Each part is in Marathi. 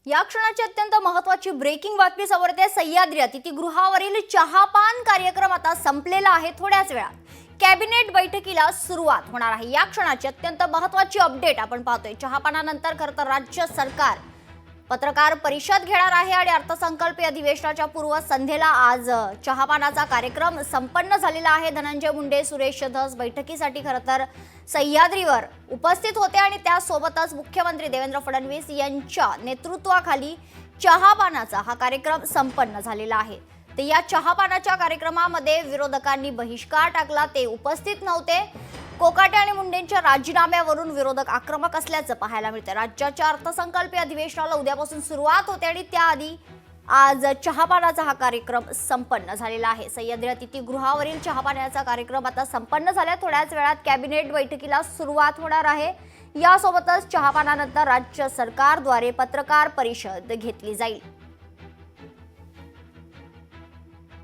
या क्षणाची अत्यंत महत्त्वाची ब्रेकिंग बातमी समोर येते। सह्याद्री अतिथीगृहावरील चहापान कार्यक्रम आता संपलेला आहे। थोड्याच वेळात कॅबिनेट बैठकीला सुरुवात होणार आहे। या क्षणाची अत्यंत महत्त्वाची अपडेट आपण पाहतोय। चहापानानंतर खरं तर राज्य सरकार पत्रकार परिषद घेणार आहे आणि अर्थसंकल्पीय अधिवेशनाच्या पूर्वसंध्येला आज चहापानाचा कार्यक्रम संपन्न झालेला आहे। धनंजय मुंडे, सुरेश धस बैठकीसाठी खरं तर सह्याद्रीवर उपस्थित होते आणि त्यासोबतच मुख्यमंत्री देवेंद्र फडणवीस यांच्या नेतृत्वाखाली चहापानाचा हा कार्यक्रम संपन्न झालेला आहे। तर या चहापानाच्या कार्यक्रमामध्ये विरोधकांनी बहिष्कार टाकला, ते उपस्थित नव्हते। कोकाटे आणि मुंडेंच्या राजीनाम्यावरून विरोधक आक्रमक असल्याचं पाहायला मिळतं। राज्याच्या अर्थसंकल्पीय अधिवेशनाला उद्यापासून सुरुवात होते आणि त्याआधी आज चहापानाचा हा कार्यक्रम संपन्न झालेला आहे। सह्याद्री अतिथीगृहावरील चहापानाचा कार्यक्रम आता संपन्न झाला। थोड्याच वेळात कॅबिनेट बैठकीला सुरुवात होणार आहे। यासोबतच चहापानानंतर राज्य सरकारद्वारे पत्रकार परिषद घेतली जाईल।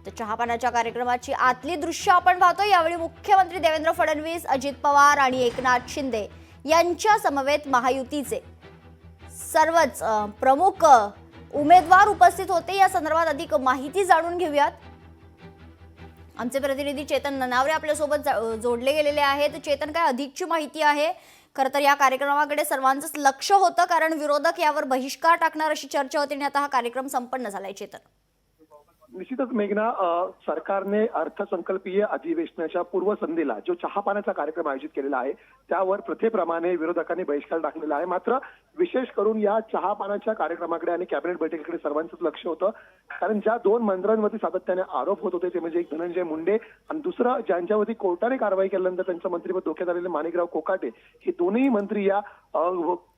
तर चहापानाच्या कार्यक्रमाची आतली दृश्य आपण पाहतो। यावेळी मुख्यमंत्री देवेंद्र फडणवीस, अजित पवार आणि एकनाथ शिंदे यांच्या समवेत महायुतीचे सर्वच प्रमुख उमेदवार उपस्थित होते। या संदर्भात अधिक माहिती जाणून घेऊयात। आमचे प्रतिनिधी चेतन ननावरे आपल्या सोबत जोडले गेलेले आहेत। चेतन, काय अधिकची माहिती आहे? खरं तर या कार्यक्रमाकडे सर्वांचंच लक्ष होतं, कारण विरोधक यावर बहिष्कार टाकणार अशी चर्चा होती आणि आता हा कार्यक्रम संपन्न झालाय। चेतन, निश्चितच मेघना, सरकारने अर्थसंकल्पीय अधिवेशनाच्या पूर्वसंध्येला जो चहापानाचा कार्यक्रम आयोजित केलेला आहे त्यावर प्रथेप्रमाणे विरोधकांनी बहिष्कार टाकलेला आहे। मात्र विशेष करून या चहापानाच्या कार्यक्रमाकडे आणि कॅबिनेट बैठकीकडे सर्वांचंच लक्ष होतं, कारण ज्या दोन मंत्र्यांवरती सातत्याने आरोप होत होते ते म्हणजे एक धनंजय मुंडे आणि दुसरं ज्यांच्यावरती कोर्टाने कारवाई केल्यानंतर त्यांचं मंत्रिपद धोक्यात आलेले माणिकराव कोकाटे, हे दोन्ही मंत्री या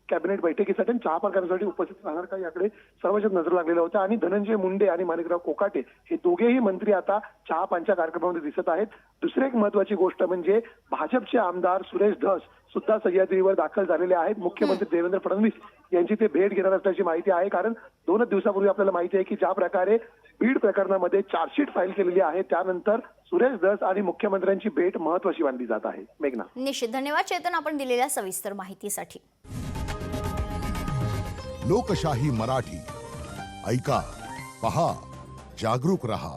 कॅबिनेट बैठकीसाठी आणि चहापान करण्यासाठी उपस्थित राहणार का याकडे सर्वच नजर लागलेल्या होत्या। आणि धनंजय मुंडे आणि माणिकराव कोकाटे हे दोघेही मंत्री आता चहापानच्या कार्यक्रमामध्ये दिसत आहेत। दुसरी एक महत्वाची गोष्ट म्हणजे भाजपचे आमदार सुरेश धस सुद्धा सह्याद्रीवर दाखल झालेले आहेत। मुख्यमंत्री देवेंद्र फडणवीस यांची ते भेट घेणार असल्याची माहिती आहे, कारण 2 दिवसापूर्वी आपल्याला माहिती आहे की ज्या प्रकारे बीड प्रकरणामध्ये चार्जशीट फाईल केलेली आहे त्यानंतर सुरेश धस आणि मुख्यमंत्र्यांची भेट महत्वाची मानली जात आहे। मेघना, निश्चित धन्यवाद चेतन, आपण दिलेल्या सविस्तर माहितीसाठी। लोकशाही मराठी ऐका, पहा, जागरूक रहा।